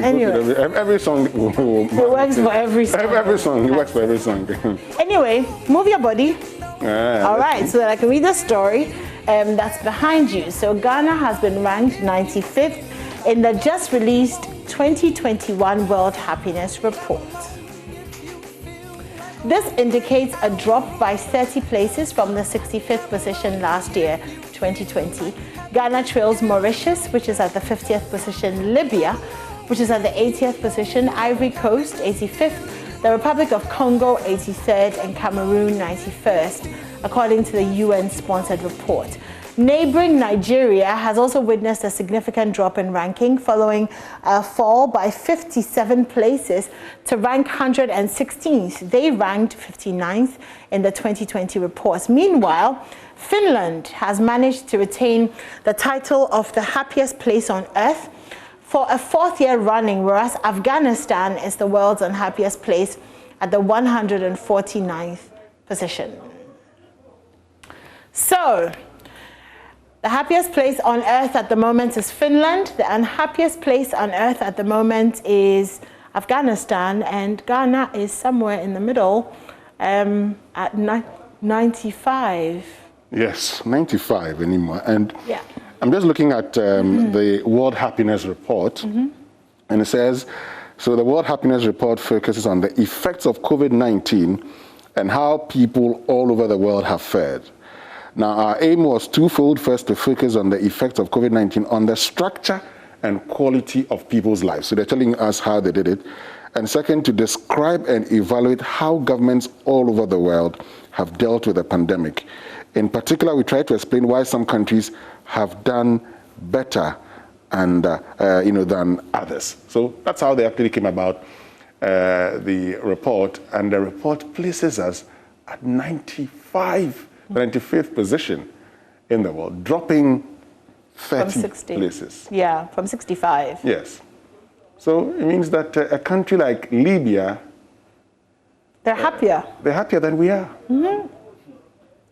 Anyway. Every song it works for every song. Every song. It works for every song. Anyway, move your body. All right, so that I can read the story that's behind you. So Ghana has been ranked 95th in the just released 2021 World Happiness Report. This indicates a drop by 30 places from the 65th position last year, 2020. Ghana trails Mauritius, which is at the 50th position, Libya, which is at the 80th position, Ivory Coast, 85th, the Republic of Congo, 83rd, and Cameroon, 91st, according to the UN-sponsored report. Neighboring Nigeria has also witnessed a significant drop in ranking following a fall by 57 places to rank 116th. They ranked 59th in the 2020 reports. Meanwhile, Finland has managed to retain the title of the happiest place on earth for a fourth year running, whereas Afghanistan is the world's unhappiest place at the 149th position. So, the happiest place on earth at the moment is Finland. The unhappiest place on earth at the moment is Afghanistan, and Ghana is somewhere in the middle at 95. Yes, 95 anymore. And yeah. I'm just looking at the World Happiness Report, and it says, so the World Happiness Report focuses on the effects of COVID-19 and how people all over the world have fared. Now, our aim was twofold. First, to focus on the effects of COVID-19 on the structure and quality of people's lives. So they're telling us how they did it. And second, to describe and evaluate how governments all over the world have dealt with the pandemic. In particular, we tried to explain why some countries have done better and than others. So that's how they actually came about the report. And the report places us at 95th position in the world, dropping 30 places. Yeah, from 65. Yes. So it means that a country like Libya, they're happier. They're happier than we are.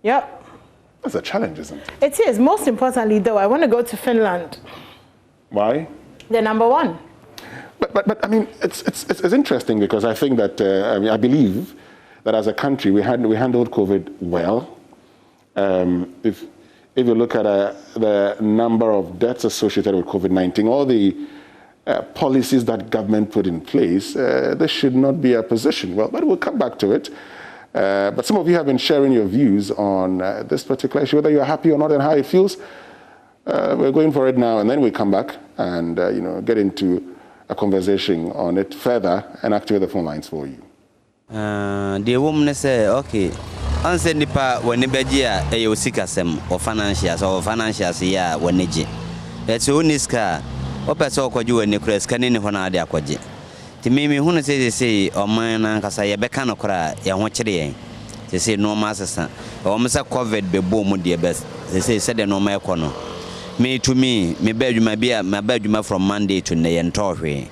Yep. That's a challenge, isn't it? It is. Most importantly, though, I want to go to Finland. Why? They're number one. But I mean, it's interesting because I think that I believe that as a country we handled COVID well. If you look at the number of deaths associated with COVID-19, all the policies that government put in place, there should not be a position. Well, but we'll come back to it. But some of you have been sharing your views on this particular issue, whether you're happy or not and how it feels. We're going for it now, and then we come back and get into a conversation on it further and activate the phone lines for you. The woman say, okay, answer nipa when Nibedia a yosikasem or financials ya when niji. That's uniska, or peso koju and Nicres canning honadi aquaji. Timimi who say, or mine and Casaya Becano cry, Yawachi. They say no master, or Massa covered be boom dear best. They say, said no my corner. Me to me, me bed you my beer, my bedroom from Monday to Nay and Torre.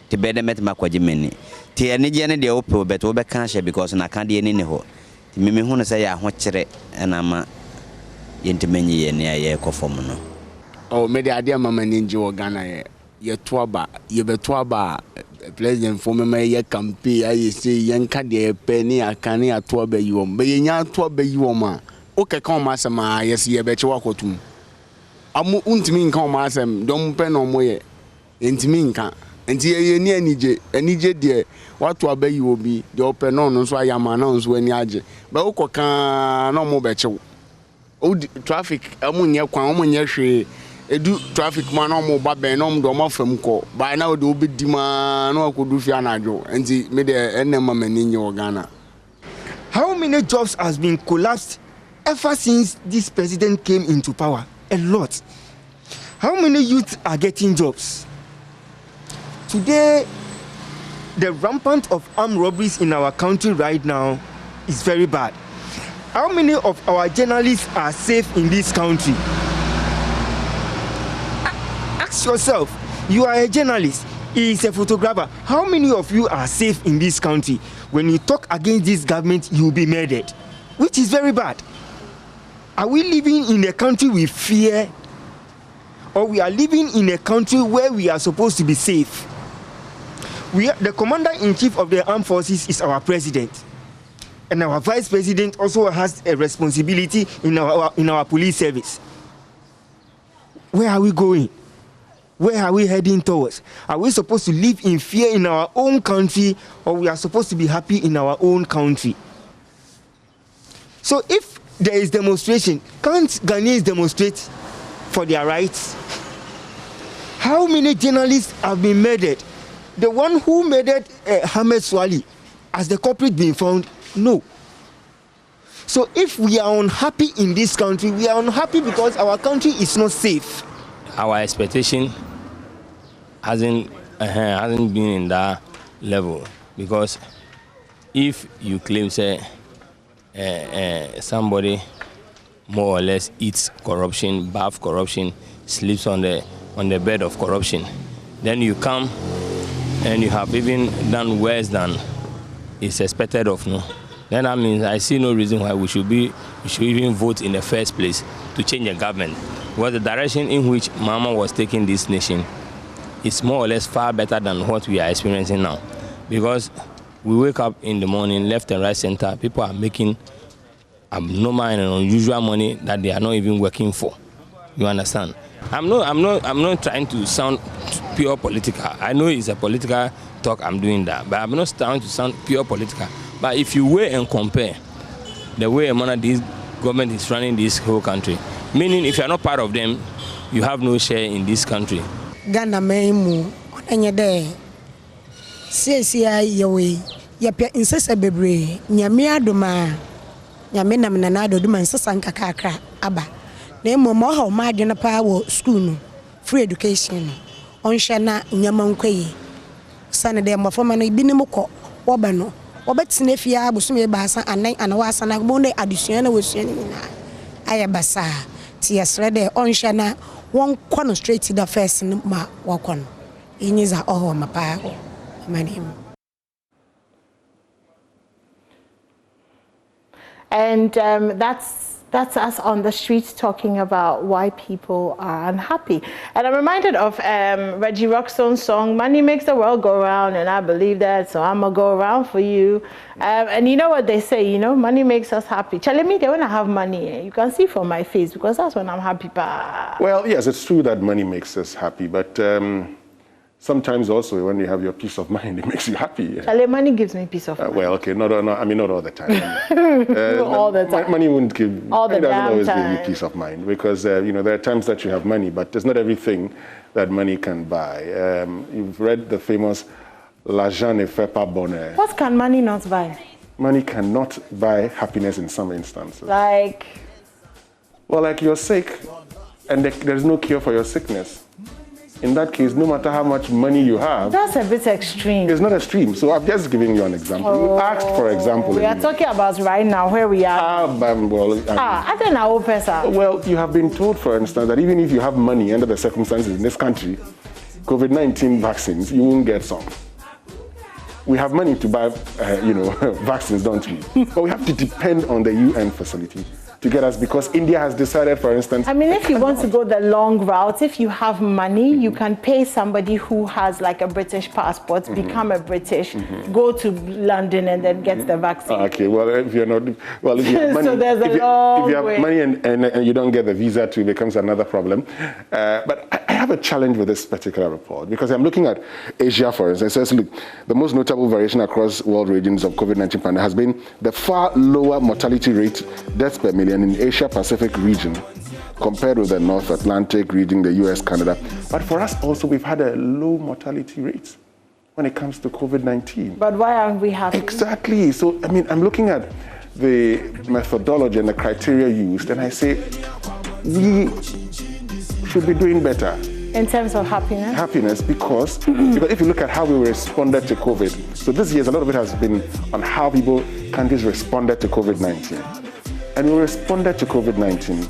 To bed met Macquajimini. Tia Nidiana de Oppo, but over cash because I can't be any ho. Mimi who say, I watch it and I'm into many near ye conformano. Oh, maybe idea Mamma Ninja or Ghana, ye twaba, ye be twaba, President for me, ye campaign, I say, Yanka de penny, I can't hear twaba you, but ye not twaba you, ma. Okay, come, Master, ma, yes, ye bet you walk or two. Amu untimi nka omasem dom pe no moye entimi nka enti ye ni anije de watu abayi obi de ope no no so ayama na nso ani age ba ukoka no mo beche o traffic amunye kwan amunye hwe edu traffic man no mo ba ben no do mo fam ko ba na o de obedi ma no akodu fi anajo enti me de enema mani nye Ghana. How many jobs has been collapsed ever since this president came into power? A lot. How many youth are getting jobs? Today, the rampant of armed robberies in our country right now is very bad. How many of our journalists are safe in this country? Ask yourself, you are a journalist, he is a photographer. How many of you are safe in this country? When you talk against this government, you will be murdered, which is very bad. Are we living in a country with fear, or we are living in a country where we are supposed to be safe? The commander-in-chief of the armed forces is our president. And our vice president also has a responsibility in our police service. Where are we going? Where are we heading towards? Are we supposed to live in fear in our own country, or we are supposed to be happy in our own country? So if there is demonstration, can't Ghanaians demonstrate for their rights? How many journalists have been murdered? The one who murdered Ahmed Swali, has the culprit been found? No. So if we are unhappy in this country, we are unhappy because our country is not safe. Our expectation hasn't been in that level, because if you claim say somebody more or less eats corruption, bath corruption, sleeps on the bed of corruption, then you come and you have even done worse than is expected of no. Then that means I see no reason why we should even vote in the first place to change the government. Because the direction in which Mama was taking this nation is more or less far better than what we are experiencing now. Because we wake up in the morning, left and right center, people are making abnormal and unusual money that they are not even working for. You understand? I'm not trying to sound pure political. I know it's a political talk, I'm doing that, but I'm not trying to sound pure political. But if you weigh and compare the way this government is running this whole country, meaning if you are not part of them, you have no share in this country. Ghana memu onye de CCI yewe yapia insesa bebre nyame adoma nyame nam na ado duma insesa nkakakra aba na emo mo ha o ma adwena pa wo school no free education onhwe na nyama nkwaye sane de mo fama no ibinim ko woba no wobetine fia abosome baasa anan anawasa na bonde addition na wosua ni na ayabasa ti yesre de onhwe na won kono straight to the first ma wakon inyiza oho mapa manim. And that's us on the streets talking about why people are unhappy. And I'm reminded of Reggie Rockstone's song, "Money Makes the World Go Round," and I believe that, so I'm gonna go around for you. And you know what they say, you know, money makes us happy. Tell me that when I have money, you can see from my face, because that's when I'm happy. Well, yes, it's true that money makes us happy, but sometimes also when you have your peace of mind, it makes you happy. Money gives me peace of mind. Well, okay, not all the time. All the time. Money won't give. All the it doesn't always time. give you peace of mind, because you know, there are times that you have money, but there's not everything that money can buy. You've read the famous "L'argent ne fait pas bonheur." What can money not buy? Money cannot buy happiness in some instances. Like? Well, like you're sick, and there's no cure for your sickness. In that case, no matter how much money you have, that's a bit extreme. It's not extreme. So I'm just giving you an example. You asked for example. We are talking about right now where we are. I think now, person. Well, you have been told, for instance, that even if you have money under the circumstances in this country, COVID-19 vaccines, you won't get some. We have money to buy, vaccines, don't we? But we have to depend on the UN facility to get us, because India has decided, for instance... I mean, if you want to go the long route, if you have money, you can pay somebody who has like a British passport, become a British, go to London and then get the vaccine. Okay, well, if you're not... Well, if you have money, so there's a if you have money and you don't get the visa too, it becomes another problem. But I have a challenge with this particular report, because I'm looking at Asia, for instance. It says, look, the most notable variation across world regions of COVID-19 pandemic has been the far lower mortality rate, deaths per million, in the Asia-Pacific region compared with the North Atlantic region, the US, Canada. But for us also, we've had a low mortality rate when it comes to COVID-19. But why aren't we happy? Exactly. So, I mean, I'm looking at the methodology and the criteria used, and I say we should be doing better. In terms of happiness? Happiness, because if you look at how we responded to COVID, so this year, a lot of it has been on how countries responded to COVID-19. And we responded to COVID-19,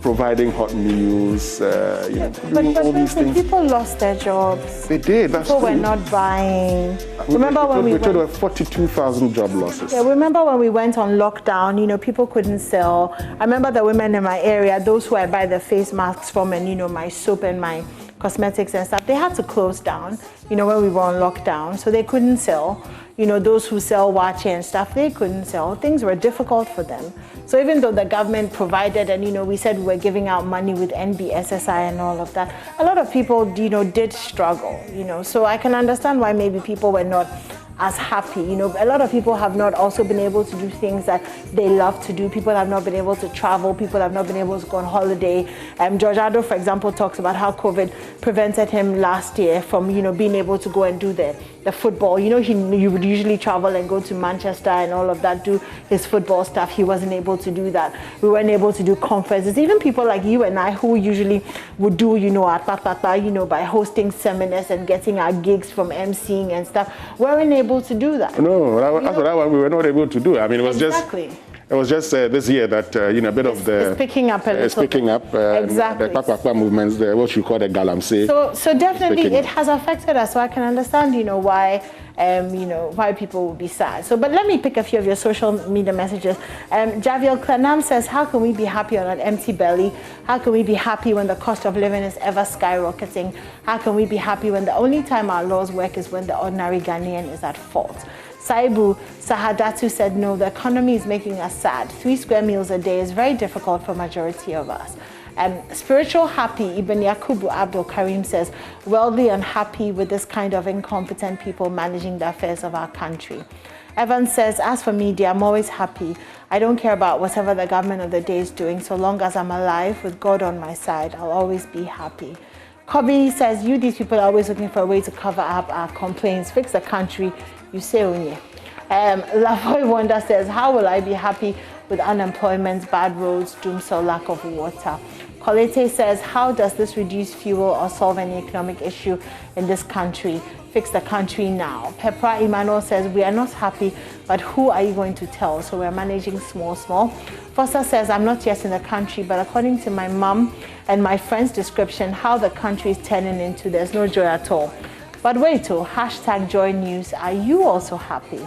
providing hot meals, doing all these things. People lost their jobs. They did, that's true. People were true. not buying. Remember when we told there were 42,000 job losses. Yeah, remember when we went on lockdown, people couldn't sell. I remember the women in my area, those who I buy the face masks from, and, my soap and my cosmetics and stuff, they had to close down, you know, when we were on lockdown. So they couldn't sell. You know, those who sell wache and stuff, they couldn't sell. Things were difficult for them. So even though the government provided, and, you know, we said we were giving out money with NBSSI and all of that, a lot of people, you know, did struggle, you know. So I can understand why maybe people were not as happy. You know, a lot of people have not also been able to do things that they love to do. People have not been able to travel. People have not been able to go on holiday. George Addo, for example, talks about how COVID prevented him last year from, you know, being able to go and do the football. You know, he would usually travel and go to Manchester and all of that, do his football stuff. He wasn't able to do that. We weren't able to do conferences. Even people like you and I, who usually would do, you know, you know, by hosting seminars and getting our gigs from emceeing and stuff, weren't able to do that. No, that's what we were not able to do. I mean, it was exactly. It was just this year that you know, a bit of the it's picking up a little it's picking bit. up Exactly. the Papa movements, what you call the galamsey. So definitely it has affected us. So I can understand, you know, why why people would be sad. So, but let me pick a few of your social media messages. Javier Clanam says, how can we be happy on an empty belly? How can we be happy when the cost of living is ever skyrocketing? How can we be happy when the only time our laws work is when the ordinary Ghanaian is at fault? Saibu Sahadatu said, no, the economy is making us sad. 3 square meals a day is very difficult for majority of us. Spiritual happy, Ibn Yakubu Abdul Karim says, worldly unhappy with this kind of incompetent people managing the affairs of our country. Evan says, as for media, I'm always happy. I don't care about whatever the government of the day is doing. So long as I'm alive with God on my side, I'll always be happy. Kobe says, these people are always looking for a way to cover up our complaints. Fix the country, you say onye. Lavoy Wonder says, how will I be happy with unemployment, bad roads, doomsday, lack of water? Colete says, how does this reduce fuel or solve any economic issue in this country? Fix the country now. Pepra Emmanuel says, we are not happy, but who are you going to tell? So we're managing small. Foster says, I'm not yet in the country, but according to my mom and my friend's description, how the country is turning into, there's no joy at all. But wait, hashtag joy news. Are you also happy?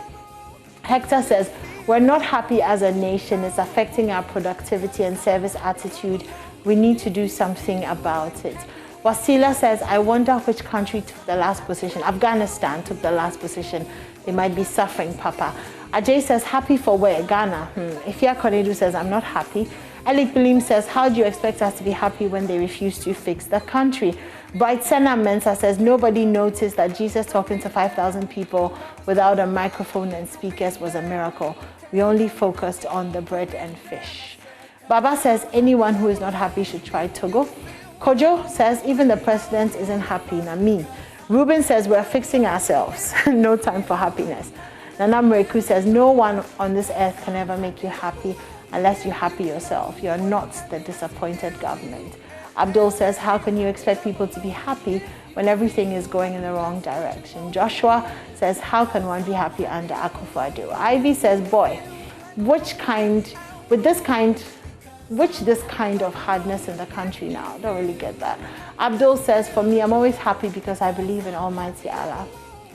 Hector says, we're not happy as a nation. It's affecting our productivity and service attitude. We need to do something about it. Wasila says, I wonder which country took the last position. Afghanistan took the last position. They might be suffering, Papa. Ajay says, happy for where? Ghana. Ifya Konedu says, I'm not happy. Elik Bilim says, how do you expect us to be happy when they refuse to fix the country? Bright Senna Mensa says, nobody noticed that Jesus talking to 5,000 people without a microphone and speakers was a miracle. We only focused on the bread and fish. Baba says, anyone who is not happy should try Togo. Kojo says, even the president isn't happy, not me. Ruben says, we're fixing ourselves. No time for happiness. Nana Mreku says, no one on this earth can ever make you happy unless you're happy yourself. You're not the disappointed government. Abdul says, how can you expect people to be happy when everything is going in the wrong direction? Joshua says, how can one be happy under Akufo-Addo? Ivy says, boy, which this kind of hardness in the country now? I don't really get that. Abdul says, for me, I'm always happy because I believe in Almighty Allah.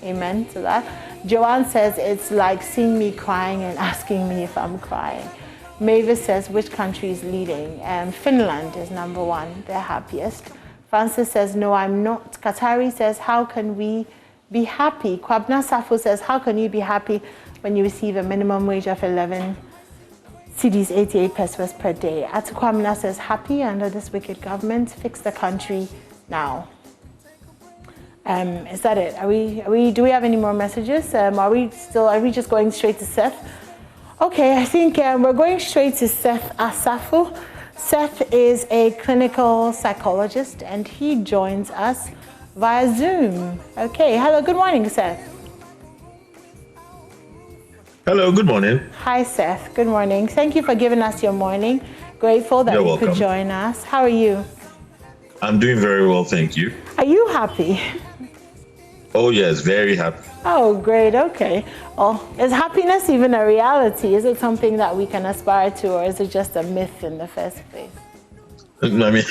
Amen to that. Joanne says, it's like seeing me crying and asking me if I'm crying. Mavis says, which country is leading? Finland is number 1, they're happiest. Francis says, no, I'm not. Qatari says, how can we be happy? Kwabna Safo says, how can you be happy when you receive a minimum wage of 11 cedis, 88 pesos per day? Atukwamna says, happy under this wicked government, fix the country now. Is that it? Do we have any more messages? Are we just going straight to Seth? Okay, I think we're going straight to Seth Asafu. Seth is a clinical psychologist and he joins us via Zoom. Okay, hello, good morning, Seth. Hello, good morning. Hi, Seth, good morning. Thank you for giving us your morning. Grateful that you could join us. How are you? I'm doing very well, thank you. Are you happy? Oh, yes, very happy. Oh, great. Okay. Well, is happiness even a reality? Is it something that we can aspire to, or is it just a myth in the first place? I mean,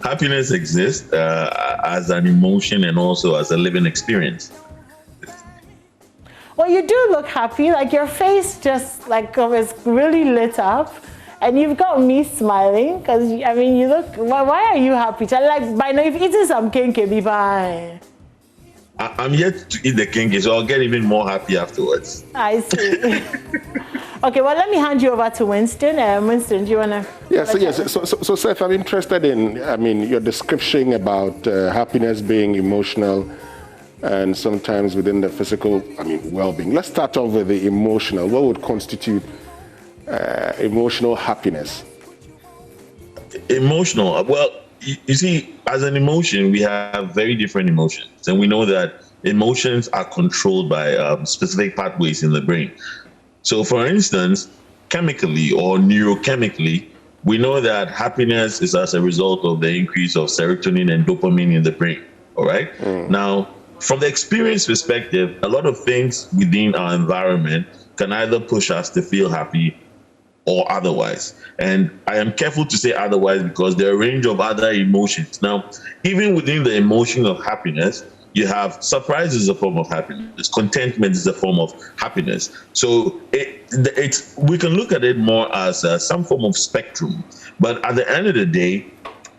happiness exists as an emotion and also as a living experience. Well, you do look happy. Like your face just like is really lit up. And you've got me smiling because, I mean, you look, why are you happy? Like, by now, if eating some cake, be fine. I'm yet to eat the kinky, so I'll get even more happy afterwards. I see. Okay, well, let me hand you over to Winston. Winston, do you want to? Yes. So, Seth, I'm interested in, your description about happiness being emotional and sometimes within the physical, well-being. Let's start off with the emotional. What would constitute emotional happiness? Emotional, well, you see, as an emotion, we have very different emotions. And we know that emotions are controlled by specific pathways in the brain. So, for instance, chemically or neurochemically, we know that happiness is as a result of the increase of serotonin and dopamine in the brain. All right. Now, from the experience perspective, a lot of things within our environment can either push us to feel happy or otherwise. And I am careful to say otherwise because there are a range of other emotions. Now, even within the emotion of happiness, you have surprise is a form of happiness. Contentment is a form of happiness. So we can look at it more as some form of spectrum. But at the end of the day,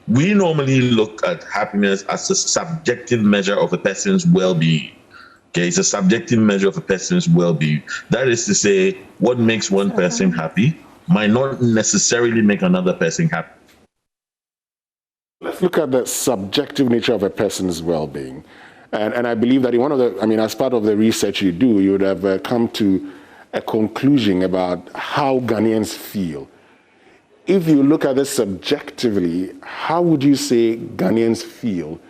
we normally look at happiness as a subjective measure of a person's well-being. Okay, it's a subjective measure of a person's well-being. That is to say, what makes one person happy might not necessarily make another person happy. Let's look at the subjective nature of a person's well-being. And I believe that in one of the, as part of the research you do, you would have come to a conclusion about how Ghanaians feel. If you look at this subjectively, how would you say Ghanaians feel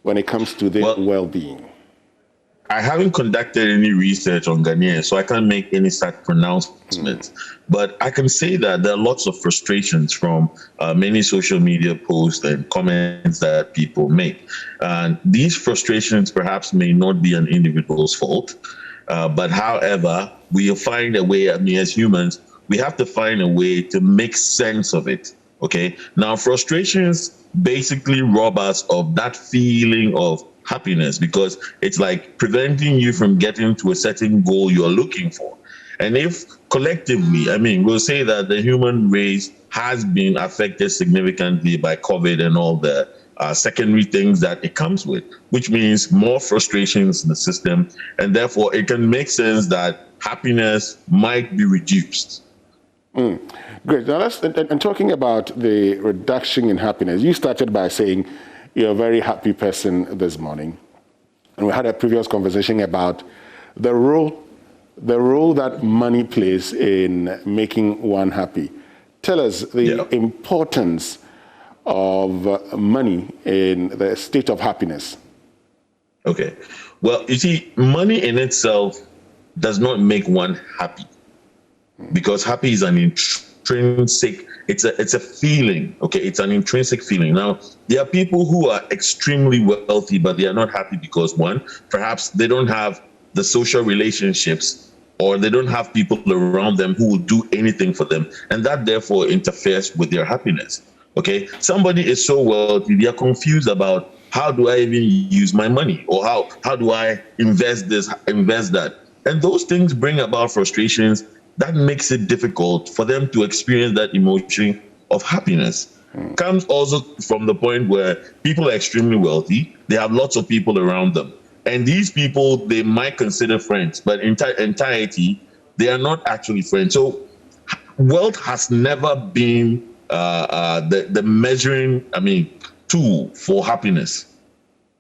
when it comes to their well-being? I haven't conducted any research on Ghanaians, so I can't make any such pronouncements. But I can say that there are lots of frustrations from many social media posts and comments that people make. And these frustrations perhaps may not be an individual's fault. But however, we'll find a way, as humans, we have to find a way to make sense of it. Okay. Now, frustrations basically rob us of that feeling of happiness because it's like preventing you from getting to a certain goal you're looking for. And if collectively, we'll say that the human race has been affected significantly by COVID and all the secondary things that it comes with, which means more frustrations in the system. And therefore, it can make sense that happiness might be reduced. Great. Now, and talking about the reduction in happiness, you started by saying you're a very happy person this morning. And we had a previous conversation about the role that money plays in making one happy. Tell us the importance of money in the state of happiness. Okay. Well, you see, money in itself does not make one happy because happy is an intrinsic, it's a feeling, okay? It's an intrinsic feeling. Now, there are people who are extremely wealthy, but they are not happy because, one, perhaps they don't have the social relationships or they don't have people around them who will do anything for them. And that, therefore, interferes with their happiness, okay? Somebody is so wealthy, they are confused about how do I even use my money or how do I invest this, invest that? And those things bring about frustrations that makes it difficult for them to experience that emotion of happiness. Comes also from the point where people are extremely wealthy, they have lots of people around them. And these people, they might consider friends, but in entirety, they are not actually friends. So wealth has never been the measuring, tool for happiness.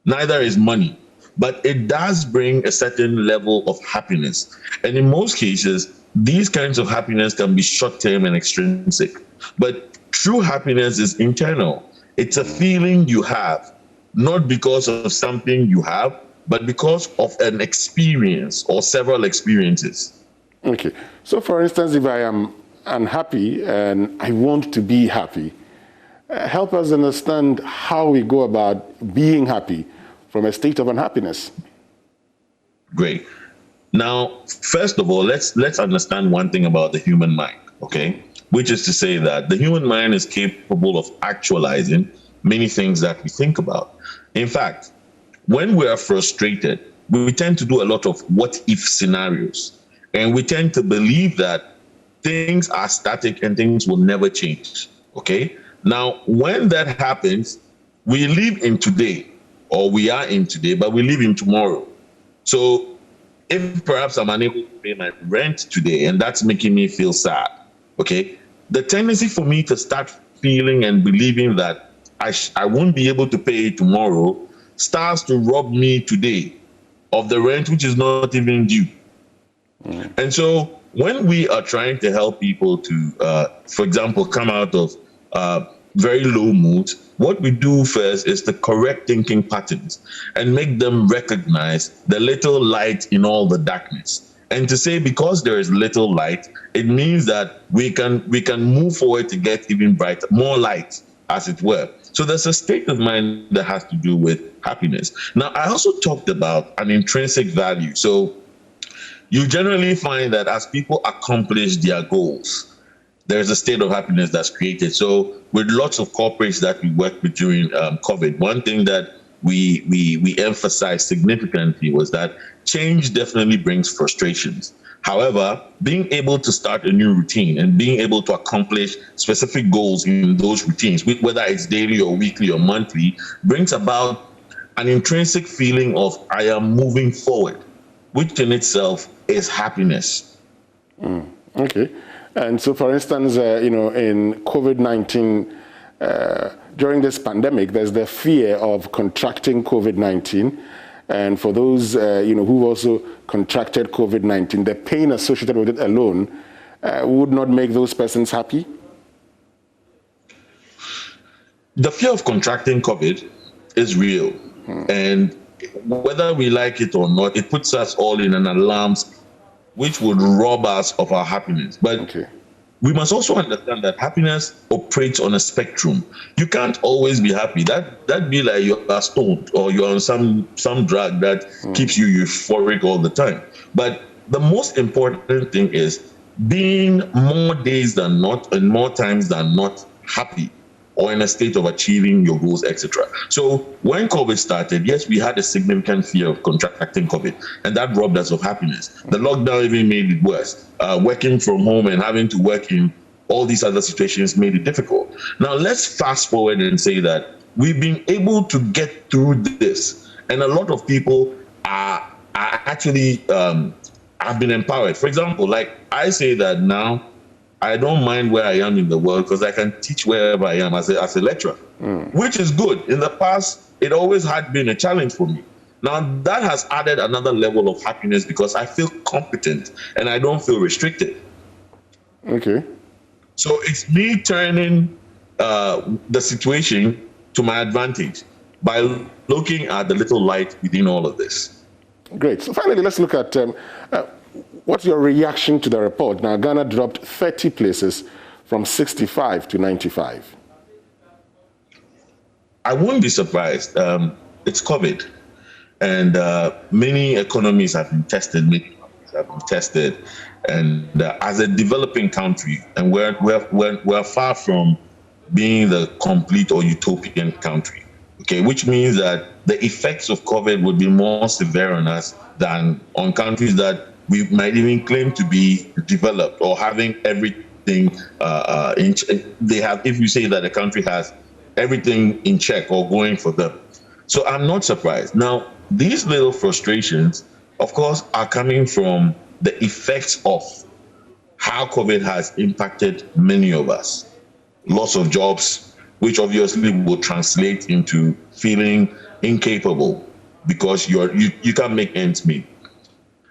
Neither is money. But it does bring a certain level of happiness. And in most cases, these kinds of happiness can be short-term and extrinsic. But true happiness is internal. It's a feeling you have, not because of something you have, but because of an experience or several experiences. Okay. So, for instance, if I am unhappy and I want to be happy, help us understand how we go about being happy from a state of unhappiness. Great. Now, first of all, let's understand one thing about the human mind, okay? Which is to say that the human mind is capable of actualizing many things that we think about. In fact, when we are frustrated, we tend to do a lot of what-if scenarios. And we tend to believe that things are static and things will never change. Okay? Now, when that happens, we live in today, or we are in today, but we live in tomorrow. So if perhaps I'm unable to pay my rent today and that's making me feel sad, okay, the tendency for me to start feeling and believing that I won't be able to pay it tomorrow starts to rob me today of the rent, which is not even due. And so when we are trying to help people to, for example, come out of very low moods, what we do first is to correct thinking patterns and make them recognize the little light in all the darkness. And to say, because there is little light, it means that we can move forward to get even brighter, more light, as it were. So there's a state of mind that has to do with happiness. Now, I also talked about an intrinsic value. So you generally find that as people accomplish their goals, there's a state of happiness that's created. So with lots of corporates that we worked with during COVID, one thing that we emphasized significantly was that change definitely brings frustrations. However, being able to start a new routine and being able to accomplish specific goals in those routines, whether it's daily or weekly or monthly, brings about an intrinsic feeling of I am moving forward, which in itself is happiness. Okay. And so, for instance, in COVID-19, during this pandemic, there's the fear of contracting COVID-19. And for those, who also contracted COVID-19, the pain associated with it alone would not make those persons happy? The fear of contracting COVID is real. And whether we like it or not, it puts us all in an alarm which would rob us of our happiness. But we must also understand that happiness operates on a spectrum. You can't always be happy. That'd be like you are stoned or you're on some drug that keeps you euphoric all the time. But the most important thing is being more days than not and more times than not happy or in a state of achieving your goals, etc. So when COVID started, yes, we had a significant fear of contracting COVID, and that robbed us of happiness. The lockdown even made it worse. Working from home and having to work in all these other situations made it difficult. Now let's fast forward and say that we've been able to get through this, and a lot of people are actually have been empowered. For example, like I say that now, I don't mind where I am in the world because I can teach wherever I am as a lecturer, which is good. In the past, it always had been a challenge for me. Now, that has added another level of happiness because I feel competent and I don't feel restricted. Okay. So it's me turning the situation to my advantage by looking at the little light within all of this. Great. So finally, let's look at what's your reaction to the report? Now, Ghana dropped 30 places from 65 to 95. I wouldn't be surprised. It's COVID, and many economies have been tested, many countries have been tested, and as a developing country, and we're far from being the complete or utopian country, okay, which means that the effects of COVID would be more severe on us than on countries that we might even claim to be developed or having everything in check. They have, if you say that a country has everything in check or going for them. So I'm not surprised. Now, these little frustrations, of course, are coming from the effects of how COVID has impacted many of us. Loss of jobs, which obviously will translate into feeling incapable because you can't make ends meet.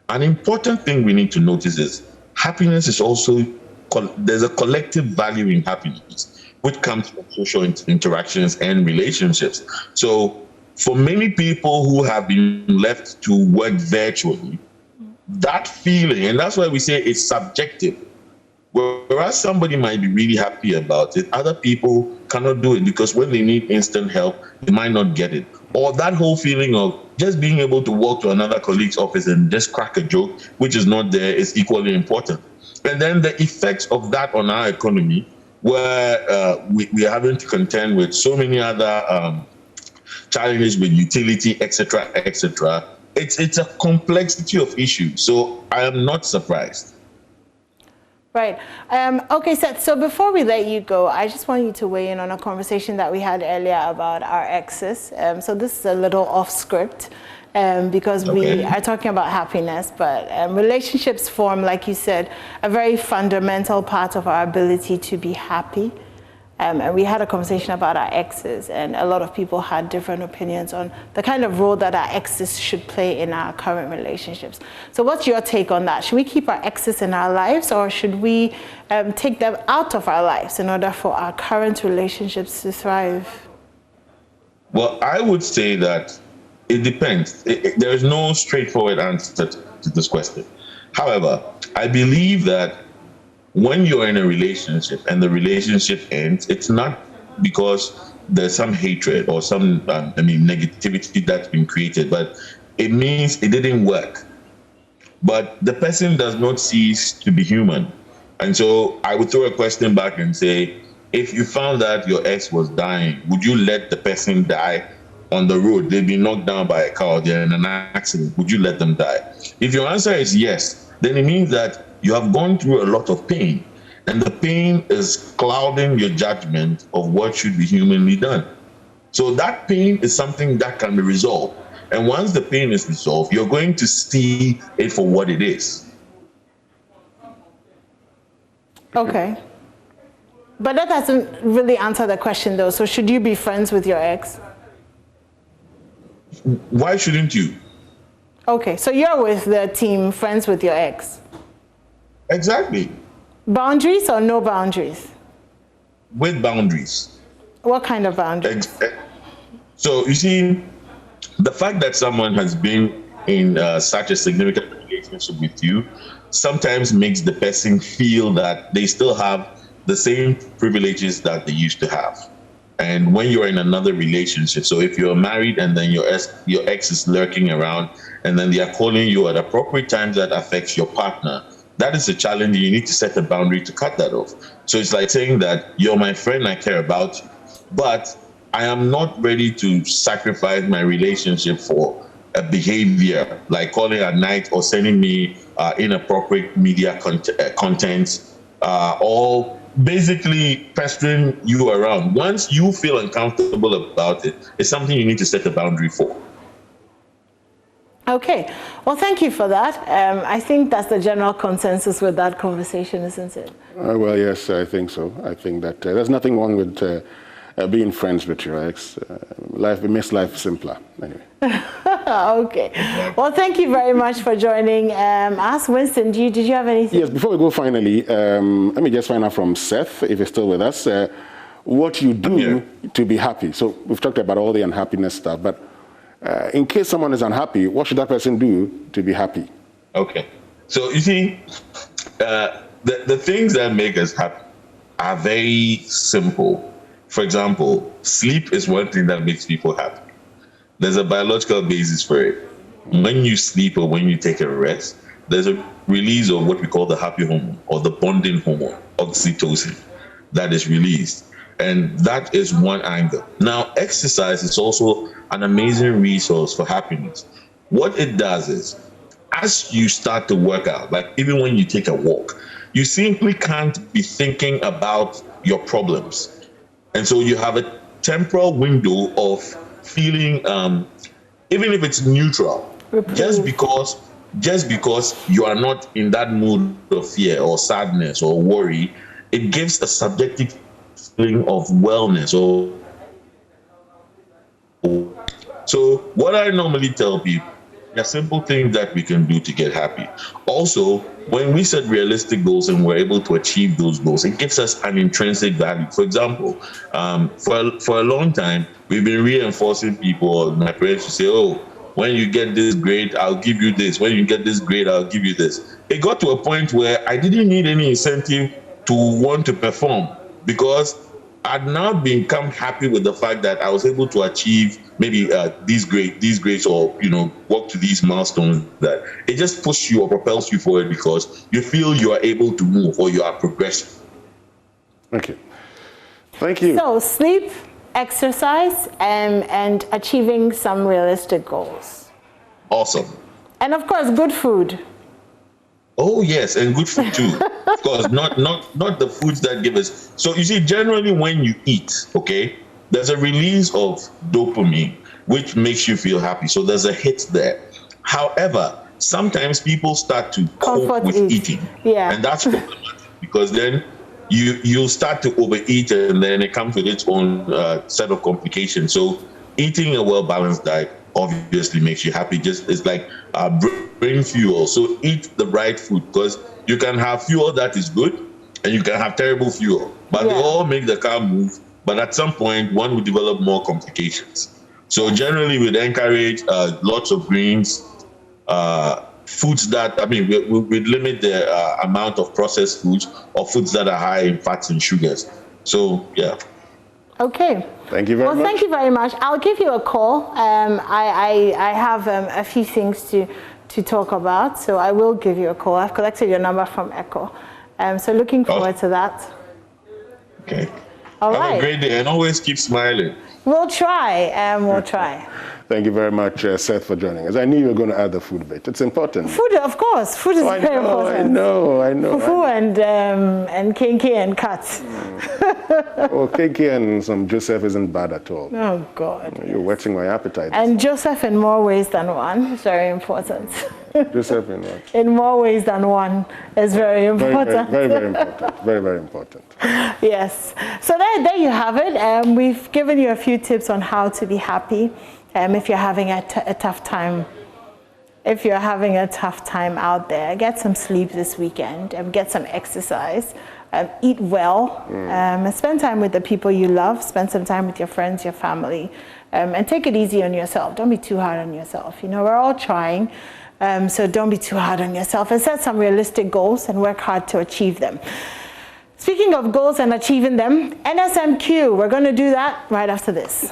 An important thing we need to notice is happiness is also, there's a collective value in happiness, which comes from social interactions and relationships. So for many people who have been left to work virtually, that feeling, and that's why we say it's subjective. Whereas somebody might be really happy about it, other people cannot do it because when they need instant help, they might not get it. Or that whole feeling of just being able to walk to another colleague's office and just crack a joke, which is not there, is equally important. And then the effects of that on our economy, where we are having to contend with so many other challenges with utility, etc., etc. It's a complexity of issues. So I am not surprised. Right. Okay, Seth, so before we let you go, I just want you to weigh in on a conversation that we had earlier about our exes. So this is a little off script because we are talking about happiness, but relationships form, like you said, a very fundamental part of our ability to be happy. And we had a conversation about our exes, and a lot of people had different opinions on the kind of role that our exes should play in our current relationships. So what's your take on that? Should we keep our exes in our lives, or should we take them out of our lives in order for our current relationships to thrive? Well, I would say that it depends. There is no straightforward answer to this question. However, I believe that when you're in a relationship and the relationship ends, it's not because there's some hatred or some negativity that's been created, but it means it didn't work. But the person does not cease to be human. And so I would throw a question back and say, if you found that your ex was dying, would you let the person die on the road? They've been knocked down by a car, they're in an accident. Would you let them die? If your answer is yes, then it means that you have gone through a lot of pain, and the pain is clouding your judgment of what should be humanly done. So that pain is something that can be resolved. And once the pain is resolved, you're going to see it for what it is. Okay. But that doesn't really answer the question, though. So should you be friends with your ex? Why shouldn't you? Okay, so you're with the team friends with your ex. Exactly. Boundaries or no boundaries? With boundaries. What kind of boundaries? So you see, the fact that someone has been in such a significant relationship with you sometimes makes the person feel that they still have the same privileges that they used to have. And when you're in another relationship, so if you're married and then your ex is lurking around and then they are calling you at appropriate times that affects your partner, that is a challenge. You need to set a boundary to cut that off. So it's like saying that you're my friend, I care about you, but I am not ready to sacrifice my relationship for a behavior like calling at night or sending me inappropriate media content or basically pestering you around. Once you feel uncomfortable about it, it's something you need to set a boundary for. Okay, well, thank you for that. I think that's the general consensus with that conversation, isn't it? Well, yes, I think so. I think that there's nothing wrong with being friends with your ex. It makes life simpler, anyway. Okay. Well, thank you very much for joining us. Winston, did you have anything? Yes, before we go finally, let me just find out from Seth, if he's still with us, what you do to be happy. So we've talked about all the unhappiness stuff, but in case someone is unhappy, what should that person do to be happy? Okay. So you see, the things that make us happy are very simple. For example, sleep is one thing that makes people happy. There's a biological basis for it. When you sleep or when you take a rest, there's a release of what we call the happy hormone or the bonding hormone, oxytocin, that is released. And that is one angle. Now, exercise is also an amazing resource for happiness. What it does is, as you start to work out, like even when you take a walk, you simply can't be thinking about your problems. And so you have a temporal window of feeling, even if it's neutral, just because you are not in that mood of fear or sadness or worry, it gives a subjective feeling of wellness. So what I normally tell people, there are simple things that we can do to get happy. Also, when we set realistic goals and we're able to achieve those goals, it gives us an intrinsic value. For example, for a long time, we've been reinforcing people, my parents to say, oh, when you get this grade, I'll give you this. When you get this grade, I'll give you this. It got to a point where I didn't need any incentive to want to perform because I'd now become happy with the fact that I was able to achieve maybe these grades or, walk to these milestones, that it just pushes you or propels you forward because you feel you are able to move or you are progressing. Okay. Thank you. So sleep, exercise, and achieving some realistic goals. Awesome. And of course, good food. Oh yes, and good food too. Of course, not the foods that give us. So you see, generally when you eat, okay, there's a release of dopamine, which makes you feel happy. So there's a hit there. However, sometimes people start to cope with eating, and that's problematic because then you'll start to overeat, and then it comes with its own set of complications. So eating a well-balanced diet obviously makes you happy. Just it's like brain fuel. So eat the right food, because you can have fuel that is good and you can have terrible fuel, but they all make the car move. But at some point, one will develop more complications. So generally, we'd encourage lots of greens, foods that, I mean, we'd limit the amount of processed foods or foods that are high in fats and sugars. So, yeah. Okay. Thank you very much. Well, thank you very much. I'll give you a call. I have a few things to talk about, so I will give you a call. I've collected your number from Echo. So looking forward to that. Okay. All right. Have a great day, and always keep smiling. We'll try. We'll try. Thank you very much, Seth, for joining us. I knew you were going to add the food bit. It's important. Food, of course. Food is very important. I know. Fufu and kinky and cuts. Well, kinky and some Joseph isn't bad at all. Oh, God. You're whetting my appetite. And Joseph in more ways than one is very important. Joseph in what? In more ways than one is very important. Very important. Very important. Yes. So there you have it. We've given you a few tips on how to be happy. If you're having a tough time, out there, get some sleep this weekend, get some exercise, eat well, spend time with the people you love, spend some time with your friends, your family, and take it easy on yourself. Don't be too hard on yourself. You know, we're all trying, so don't be too hard on yourself, and set some realistic goals and work hard to achieve them. Speaking of goals and achieving them, NSMQ, we're going to do that right after this.